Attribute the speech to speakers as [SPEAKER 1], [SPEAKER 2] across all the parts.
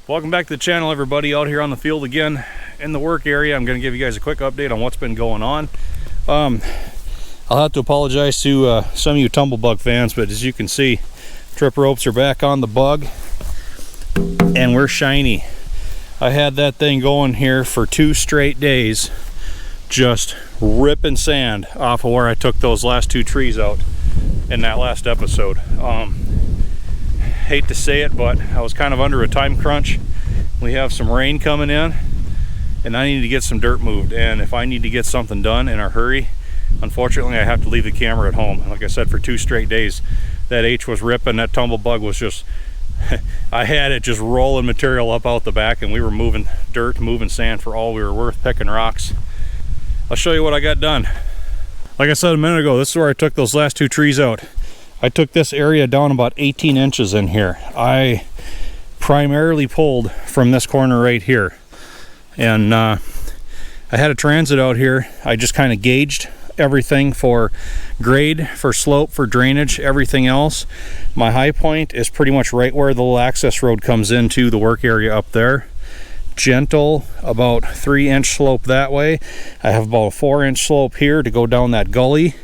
[SPEAKER 1] Welcome back to the channel, everybody. Out here on the field again in the work area. I'm going to give you guys a quick update on what's been going on. I'll have to apologize to some of you Tumblebug fans, but as you can see, trip ropes are back on the bug and we're shiny. I had that thing going here for 2 straight days, just ripping sand off of where I took those last 2 trees out in that last episode. Hate to say it, but I was kind of under a time crunch. We have some rain coming in and I need to get some dirt moved, and if I need to get something done in a hurry, unfortunately I have to leave the camera at home. And like I said, for 2 straight days that H was ripping. That Tumblebug was just I had it just rolling material up out the back, and we were moving dirt, moving sand for all we were worth, picking rocks. I'll show you what I got done. Like I said a minute ago, this is where I took those last 2 trees out. I took this area down about 18 inches in here. I primarily pulled from this corner right here, and I had a transit out here. I just kind of gauged everything for grade, for slope, for drainage, everything else. My high point is pretty much right where the little access road comes into the work area up there. Gentle, about 3-inch slope that way. I have about a 4-inch slope here to go down that gully,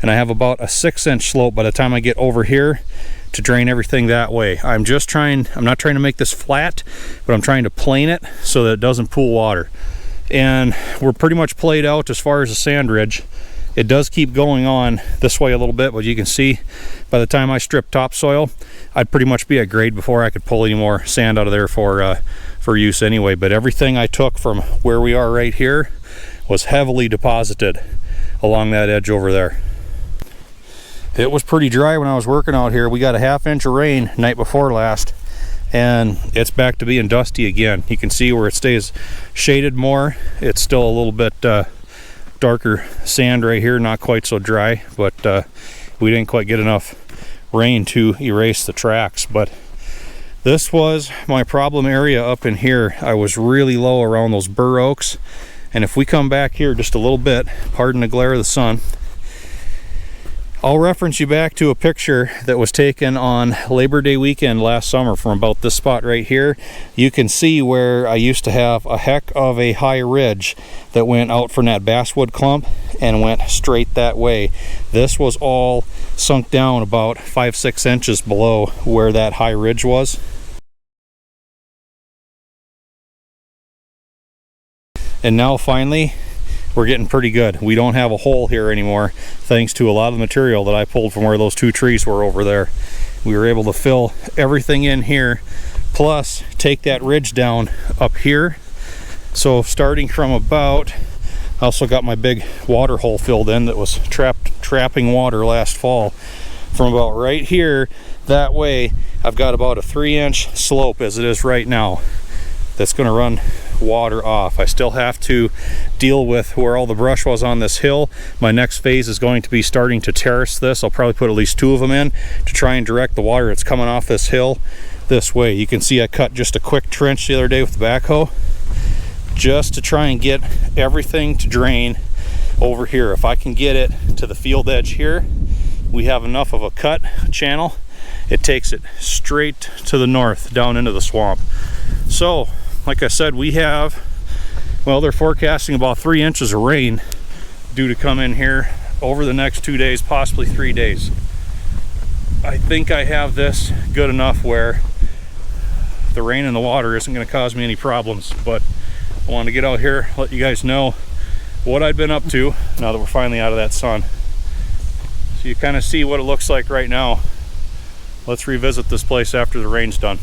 [SPEAKER 1] and I have about a 6-inch slope by the time I get over here to drain everything that way. I'm not trying to make this flat, but I'm trying to plane it so that it doesn't pool water. And we're pretty much played out as far as the sand ridge. It does keep going on this way a little bit, but you can see by the time I strip topsoil, I'd pretty much be at grade before I could pull any more sand out of there for use anyway. But everything I took from where we are right here was heavily deposited along that edge over there. It was pretty dry when I was working out here. We got a 1/2 inch of rain night before last, and it's back to being dusty again. You can see where it stays shaded more. It's still a little bit darker sand right here, not quite so dry, but we didn't quite get enough rain to erase the tracks. But this was my problem area up in here. I was really low around those bur oaks, and if we come back here just a little bit, pardon the glare of the sun, I'll reference you back to a picture that was taken on Labor Day weekend last summer from about this spot right here. You can see where I used to have a heck of a high ridge that went out from that basswood clump and went straight that way. This was all sunk down about 5-6 inches below where that high ridge was. And now finally, we're getting pretty good. We don't have a hole here anymore, thanks to a lot of the material that I pulled from where those 2 trees were over there. We were able to fill everything in here, plus take that ridge down up here. So starting from about, I also got my big water hole filled in that was trapping water last fall. From about right here that way, I've got about a 3-inch slope as it is right now that's going to run water off. I still have to deal with where all the brush was on this hill. My next phase is going to be starting to terrace this. I'll probably put at least 2 of them in to try and direct the water that's coming off this hill this way. You can see I cut just a quick trench the other day with the backhoe just to try and get everything to drain over here. If I can get it to the field edge here, we have enough of a cut channel. It takes it straight to the north down into the swamp. So like I said, we have, well, they're forecasting about 3 inches of rain due to come in here over the next 2 days, possibly 3 days. I think I have this good enough where the rain and the water isn't going to cause me any problems, but I wanted to get out here, let you guys know what I've been up to now that we're finally out of that sun. So you kind of see what it looks like right now. Let's revisit this place after the rain's done.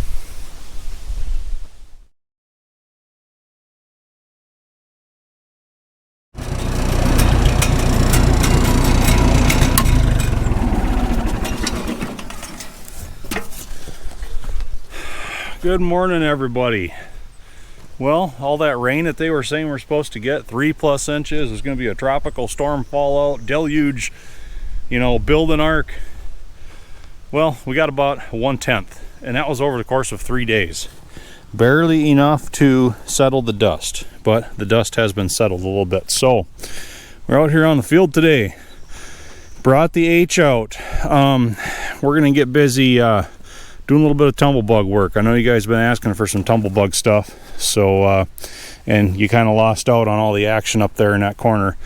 [SPEAKER 1] Good morning, everybody. Well, all that rain that they were saying we're supposed to get, 3+ inches, is going to be a tropical storm fallout, deluge, you know, build an ark. Well, we got about 1/10, and that was over the course of 3 days. Barely enough to settle the dust, but the dust has been settled a little bit. So we're out here on the field today. Brought the H out. We're going to get busy doing a little bit of tumblebug work. I know you guys have been asking for some tumblebug stuff, so and you kind of lost out on all the action up there in that corner.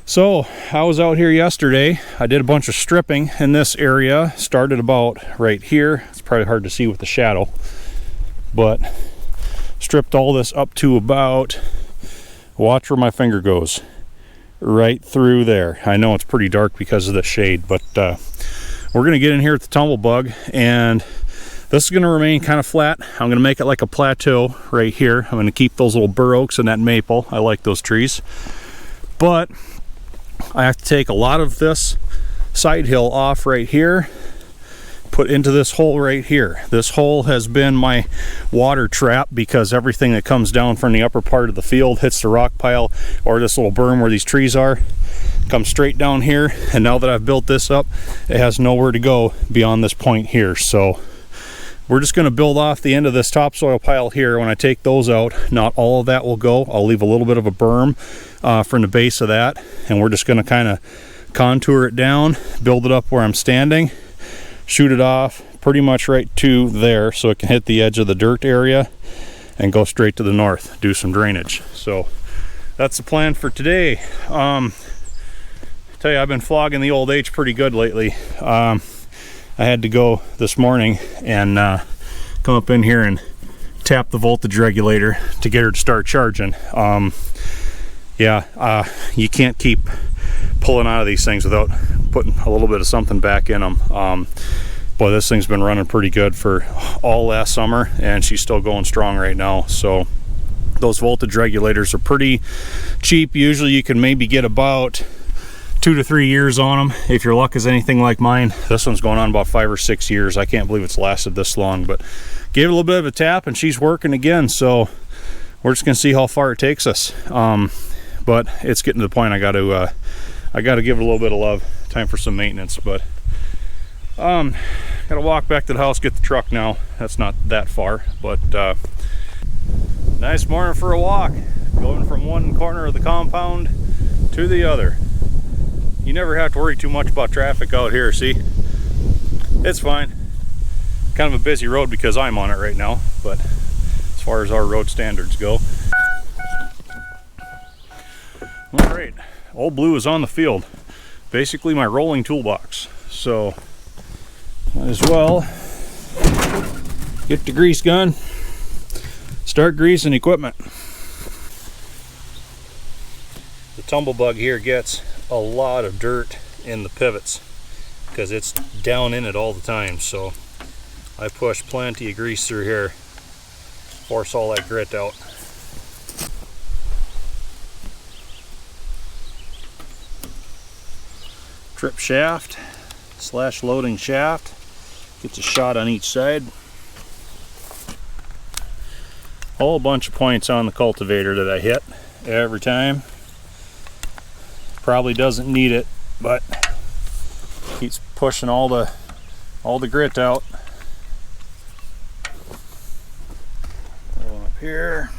[SPEAKER 1] So I was out here yesterday. I did a bunch of stripping in this area. Started about right here. It's probably hard to see with the shadow, but stripped all this up to about, watch where my finger goes, right through there. I know it's pretty dark because of the shade, but we're going to get in here at the tumblebug, and this is going to remain kind of flat. I'm going to make it like a plateau right here. I'm going to keep those little bur oaks and that maple. I like those trees, but I have to take a lot of this side hill off right here, put into this hole right here. This hole has been my water trap because everything that comes down from the upper part of the field hits the rock pile or this little berm where these trees are, comes straight down here. And now that I've built this up, it has nowhere to go beyond this point here. So we're just going to build off the end of this topsoil pile here. When I take those out, not all of that will go. I'll leave a little bit of a berm from the base of that, and we're just going to kind of contour it down, build it up where I'm standing, shoot it off pretty much right to there so it can hit the edge of the dirt area and go straight to the north, do some drainage. So that's the plan for today. I tell you, I've been flogging the old H pretty good lately. I had to go this morning and come up in here and tap the voltage regulator to get her to start charging. You can't keep pulling out of these things without putting a little bit of something back in them. Boy, this thing's been running pretty good for all last summer, and she's still going strong right now. So those voltage regulators are pretty cheap. Usually you can maybe get about 2 to 3 years on them if your luck is anything like mine. This one's going on about 5 or 6 years. I can't believe it's lasted this long, but gave it a little bit of a tap and she's working again. So we're just gonna see how far it takes us. But it's getting to the point I got to give it a little bit of love. Time for some maintenance, but gotta walk back to the house, get the truck now. That's not that far, but nice morning for a walk, going from one corner of the compound to the other. You never have to worry too much about traffic out here. See, it's fine. Kind of a busy road because I'm on it right now, but as far as our road standards go. All right, Old Blue is on the field. Basically my rolling toolbox. So might as well get the grease gun, start greasing equipment. The Tumblebug here gets a lot of dirt in the pivots because it's down in it all the time. So I push plenty of grease through here, force all that grit out. Trip shaft / loading shaft, gets a shot on each side. Whole bunch of points on the cultivator that I hit every time. Probably doesn't need it, but keeps pushing all the grit out. Going up here.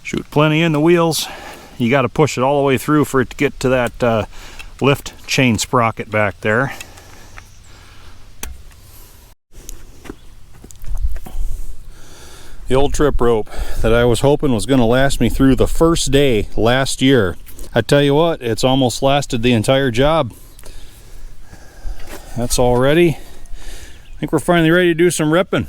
[SPEAKER 1] Shoot plenty in the wheels. You got to push it all the way through for it to get to that lift chain sprocket back there. The old trip rope that I was hoping was going to last me through the first day last year. I tell you what, it's almost lasted the entire job. That's all ready. I think we're finally ready to do some ripping.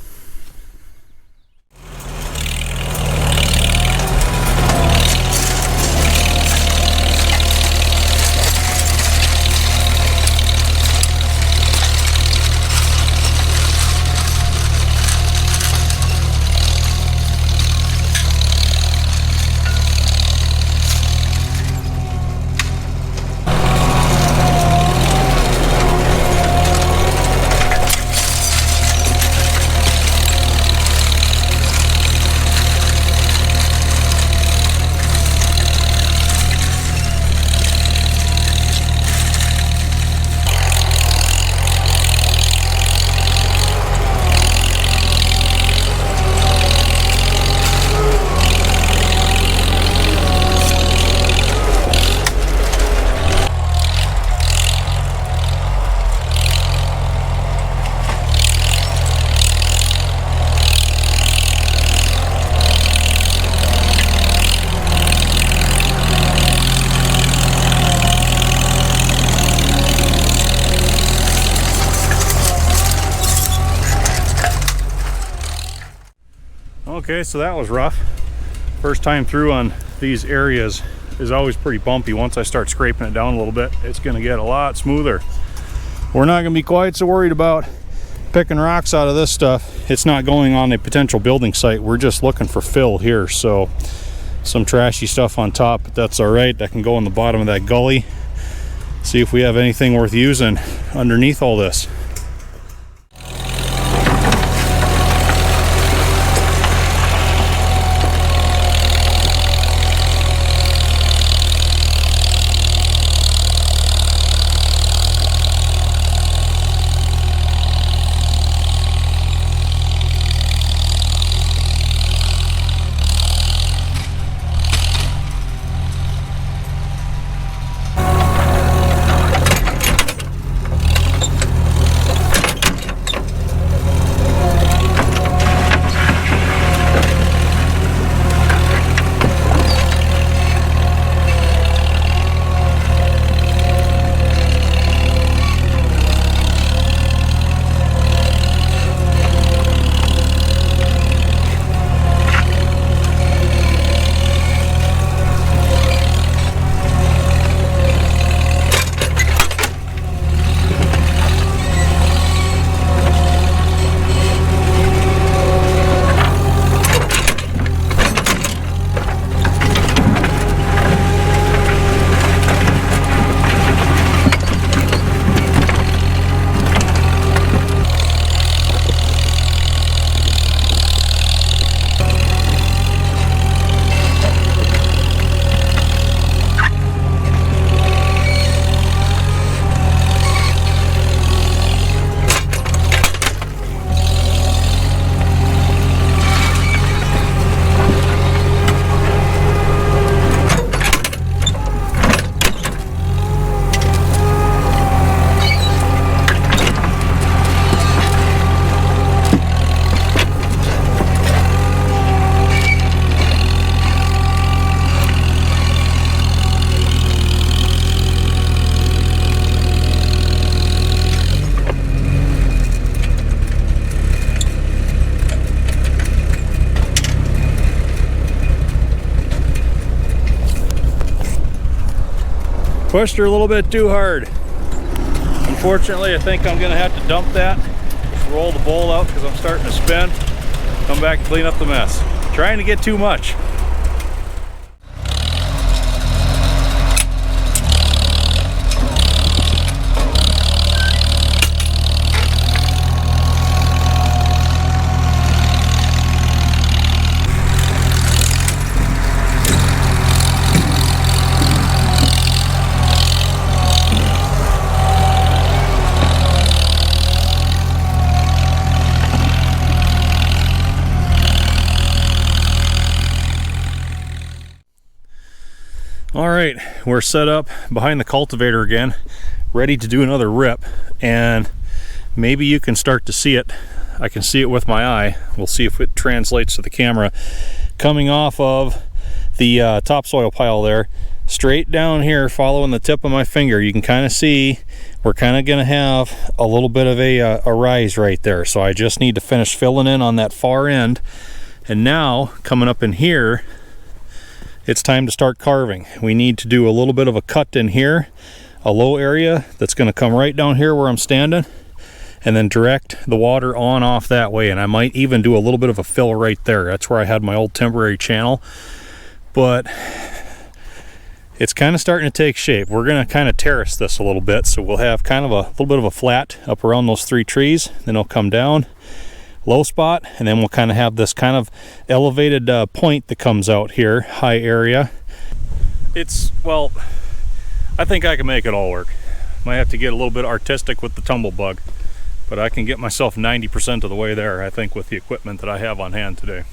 [SPEAKER 1] Okay, so that was rough. First time through on these areas is always pretty bumpy. Once I start scraping it down a little bit, it's going to get a lot smoother. We're not going to be quite so worried about picking rocks out of this stuff. It's not going on a potential building site. We're just looking for fill here. So some trashy stuff on top, but that's all right. That can go in the bottom of that gully. See if we have anything worth using underneath all this. Pushed her a little bit too hard. Unfortunately, I think I'm gonna have to dump that, just roll the bowl out because I'm starting to spin, come back and clean up the mess. Trying to get too much. All right, we're set up behind the cultivator again, ready to do another rip, and maybe you can start to see it. I can see it with my eye. We'll see if it translates to the camera. Coming off of the topsoil pile there, straight down here, following the tip of my finger, you can kind of see we're kind of going to have a little bit of a rise right there. So I just need to finish filling in on that far end. And now, coming up in here, it's time to start carving. We need to do a little bit of a cut in here, a low area that's going to come right down here where I'm standing, and then direct the water on off that way. And I might even do a little bit of a fill right there. That's where I had my old temporary channel, but it's kind of starting to take shape. We're going to kind of terrace this a little bit, so we'll have kind of a little bit of a flat up around those three trees, then it'll come down, low spot, and then we'll kind of have this kind of elevated point that comes out here, high area. It's, well, I think I can make it all work. Might have to get a little bit artistic with the Tumblebug, but I can get myself 90% of the way there, I think, with the equipment that I have on hand today.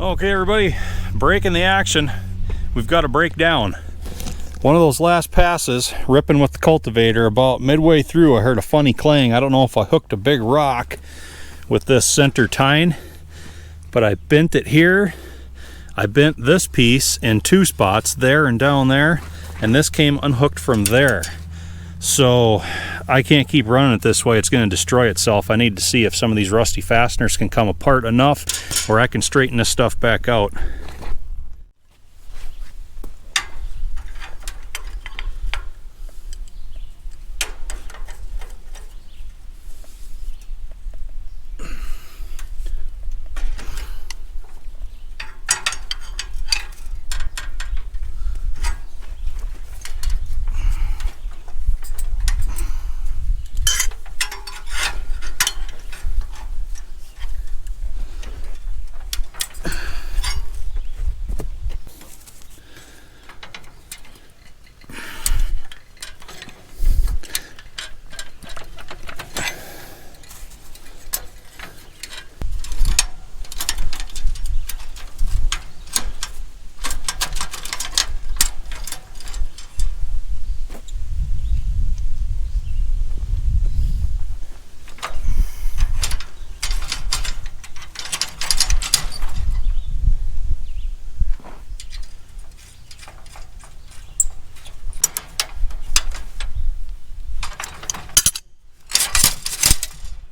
[SPEAKER 1] Okay everybody, breaking the action. We've got a breakdown. One of those last passes, ripping with the cultivator, about midway through I heard a funny clang. I don't know if I hooked a big rock with this center tine, but I bent it here. I bent this piece in two spots, there and down there, and this came unhooked from there. So I can't keep running it this way. It's going to destroy itself. I need to see if some of these rusty fasteners can come apart enough where I can straighten this stuff back out.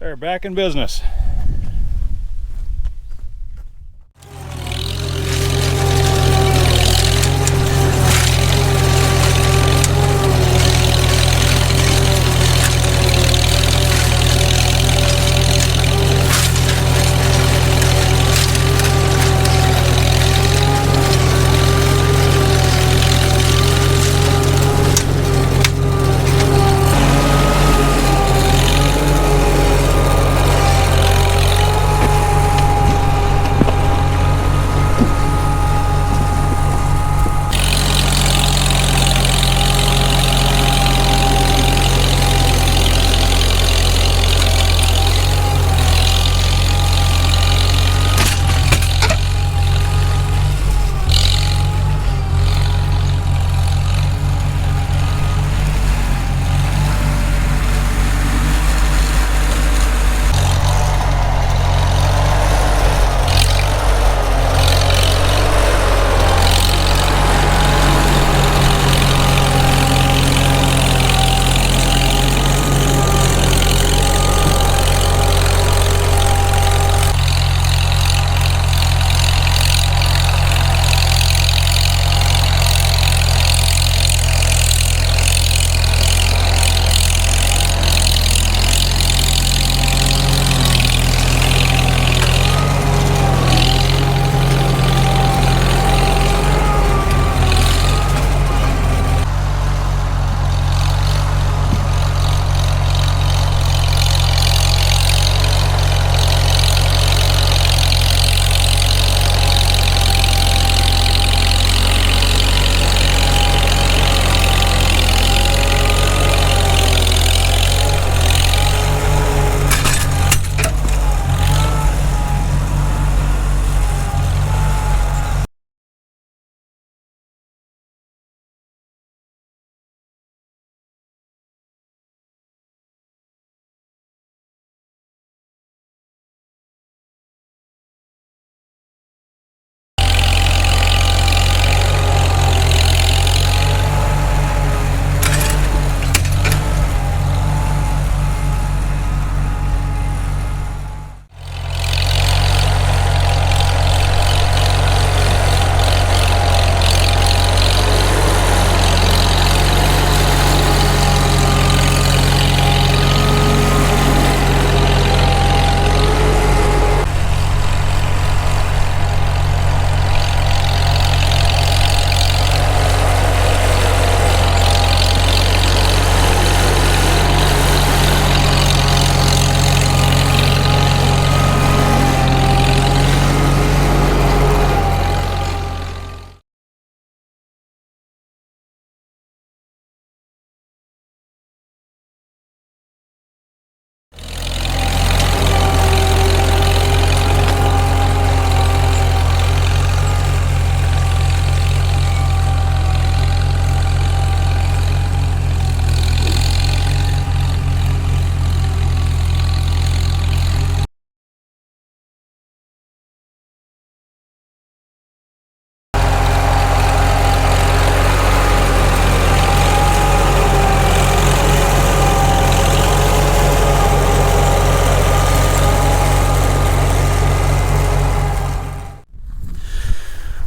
[SPEAKER 1] They're back in business.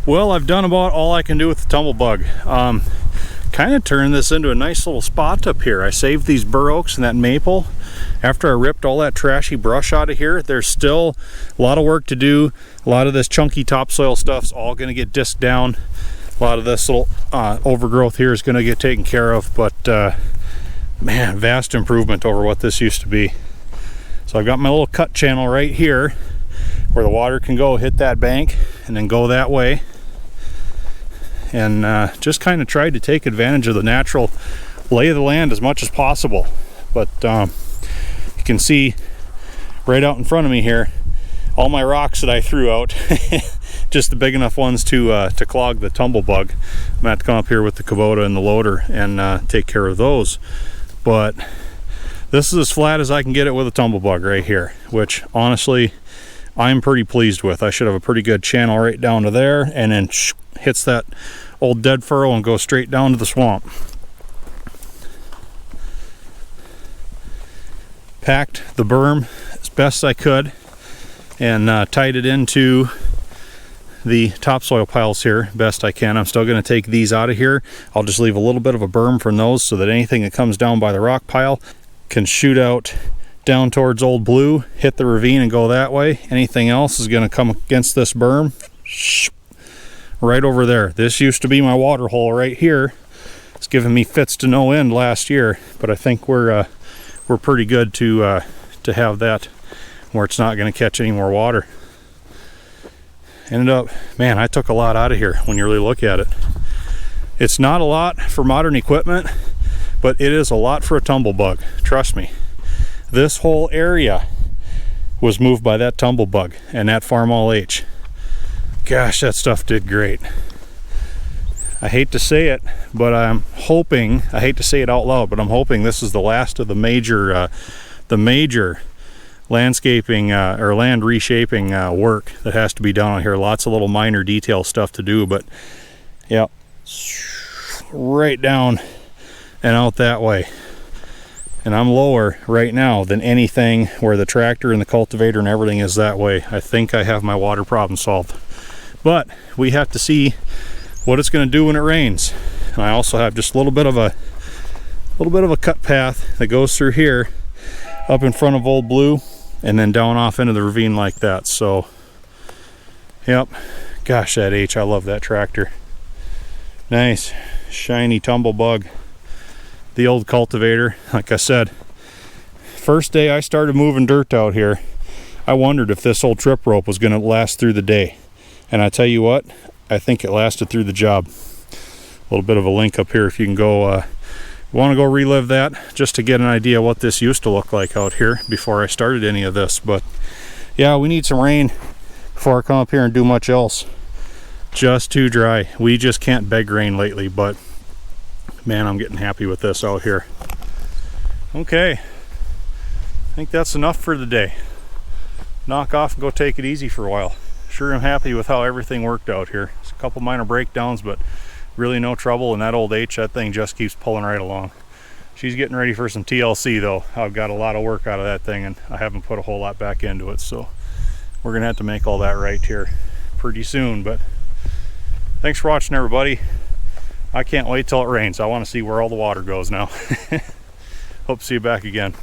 [SPEAKER 1] Well, I've done about all I can do with the Tumblebug. Kind of turned this into a nice little spot up here. I saved these bur oaks and that maple after I ripped all that trashy brush out of here. There's still a lot of work to do. A lot of this chunky topsoil stuff's all going to get disked down. A lot of this little overgrowth here is going to get taken care of, but man, vast improvement over what this used to be. So I've got my little cut channel right here where the water can go hit that bank and then go that way. And just kind of tried to take advantage of the natural lay of the land as much as possible. But you can see right out in front of me here all my rocks that I threw out, just the big enough ones to clog the Tumblebug. I'm gonna have to come up here with the Kubota and the loader and take care of those. But this is as flat as I can get it with a Tumblebug right here, which honestly I'm pretty pleased with. I should have a pretty good channel right down to there, and then hits that old dead furrow and goes straight down to the swamp. Packed the berm as best I could and tied it into the topsoil piles here best I can. I'm still going to take these out of here. I'll just leave a little bit of a berm from those so that anything that comes down by the rock pile can shoot out down towards Old Blue, hit the ravine and go that way. Anything else is going to come against this berm right over there. This used to be my water hole right here. It's given me fits to no end last year, but I think we're pretty good to have that where it's not going to catch any more water. Ended up, man, I took a lot out of here when you really look at it. It's not a lot for modern equipment, but it is a lot for a Tumblebug. Trust me. This whole area was moved by that Tumblebug and that Farmall H. Gosh, that stuff did great. I hate to say it, but I'm hoping, I hate to say it out loud, but I'm hoping this is the last of the major landscaping or land reshaping work that has to be done on here. Lots of little minor detail stuff to do, but yeah, right down and out that way. And I'm lower right now than anything where the tractor and the cultivator and everything is that way. I think I have my water problem solved. But we have to see what it's going to do when it rains. And I also have just a little bit of a cut path that goes through here up in front of Old Blue and then down off into the ravine like that. So yep, gosh, that H, I love that tractor. Nice shiny Tumblebug. The old cultivator, like I said, first day I started moving dirt out here, I wondered if this old trip rope was going to last through the day. And I tell you what, I think it lasted through the job. A little bit of a link up here if you can go, want to go relive that just to get an idea what this used to look like out here before I started any of this. But yeah, we need some rain before I come up here and do much else. Just too dry. We just can't beg rain lately, but man, I'm getting happy with this out here. Okay, I think that's enough for the day. Knock off and go take it easy for a while. Sure, I'm happy with how everything worked out here. It's a couple minor breakdowns, but really no trouble. And that old H, that thing just keeps pulling right along. She's getting ready for some TLC though. I've got a lot of work out of that thing and I haven't put a whole lot back into it, so we're gonna have to make all that right here pretty soon. But thanks for watching, everybody. I can't wait till it rains. I want to see where all the water goes now. Hope to see you back again.